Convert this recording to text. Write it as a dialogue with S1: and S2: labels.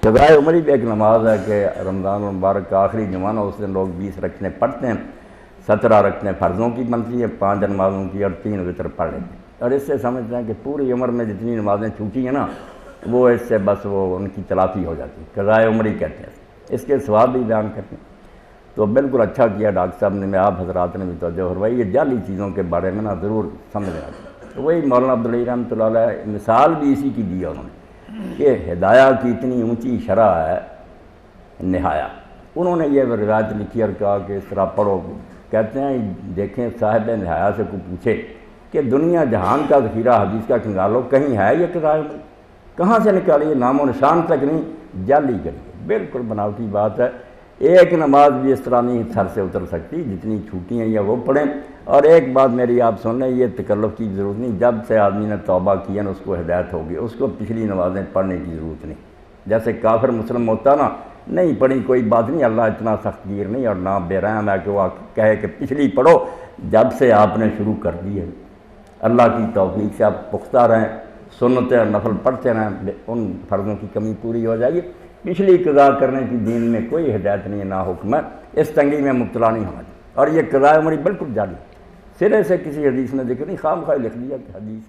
S1: قضائے عمری بھی ایک نماز ہے کہ رمضان المبارک کا آخری جمعہ اس دن لوگ 20 رکعتیں پڑھتے ہیں، 17 رکعتیں فرضوں کی بنتی ہیں، 5 نمازوں کی اور 3 وتر پڑھ لیتے ہیں، اور اس سے سمجھتے ہیں کہ پوری عمر میں جتنی نمازیں چھوٹی ہیں نا وہ اس سے بس وہ ان کی تلافی ہو جاتی ہے، قضائے عمری کہتے ہیں، اس کے ثواب بھی بیان کرتے ہیں۔ تو بالکل اچھا کیا ڈاکٹر صاحب نے، میں آپ حضرات نے بھی توجہ فرمائی، یہ جعلی چیزوں کے بارے میں نا ضرور سمجھنا چاہیے۔ تو وہی مولانا عبدالعلی رحمۃ اللہ علیہ مثال بھی اسی کی دی ہے انہوں نے کہ ہدایہ کی اتنی اونچی شرح ہے نہایا۔ انہوں نے یہ روایت لکھی اور کہا کہ اس طرح پڑھو، کہتے ہیں دیکھیں صاحب نہایا سے کوئی پوچھے کہ دنیا جہان کا ذخیرہ حدیث کا کنگالو کہیں ہے یہ قضائے عمری؟ کہاں سے نکالیے؟ نام و نشان تک نہیں، جعلی کریے، بالکل بناوٹی بات ہے۔ ایک نماز بھی اس طرح نہیں سر سے اتر سکتی، جتنی چھوٹی ہیں یا وہ پڑھیں۔ اور ایک بات میری آپ سن لیں، یہ تکلف کی ضرورت نہیں، جب سے آدمی نے توبہ کیا نا اس کو ہدایت ہوگی، اس کو پچھلی نمازیں پڑھنے کی ضرورت نہیں۔ جیسے کافر مسلم ہوتا نا، نہیں پڑھی کوئی بات نہیں، اللہ اتنا سخت گیر نہیں اور نہ بے رحم ہے کہ وہ کہے کہ پچھلی پڑھو۔ جب سے آپ نے شروع کر دی ہے، اللہ کی توفیق سے آپ پختہ رہیں، سنت اور نفل پڑھتے رہیں، ان فرضوں کی کمی پوری ہو جائے گی۔ پچھلی قضا کرنے کی دین میں کوئی ہدایت نہیں ہے، نہ حکم ہے، اس تنگی میں مبتلا نہیں ہونا چاہیے۔ اور یہ قضائے عمری بالکل جعلی، سرے سے کسی حدیث میں ذکر نہیں، خام خواہ لکھ دیا کہ حدیث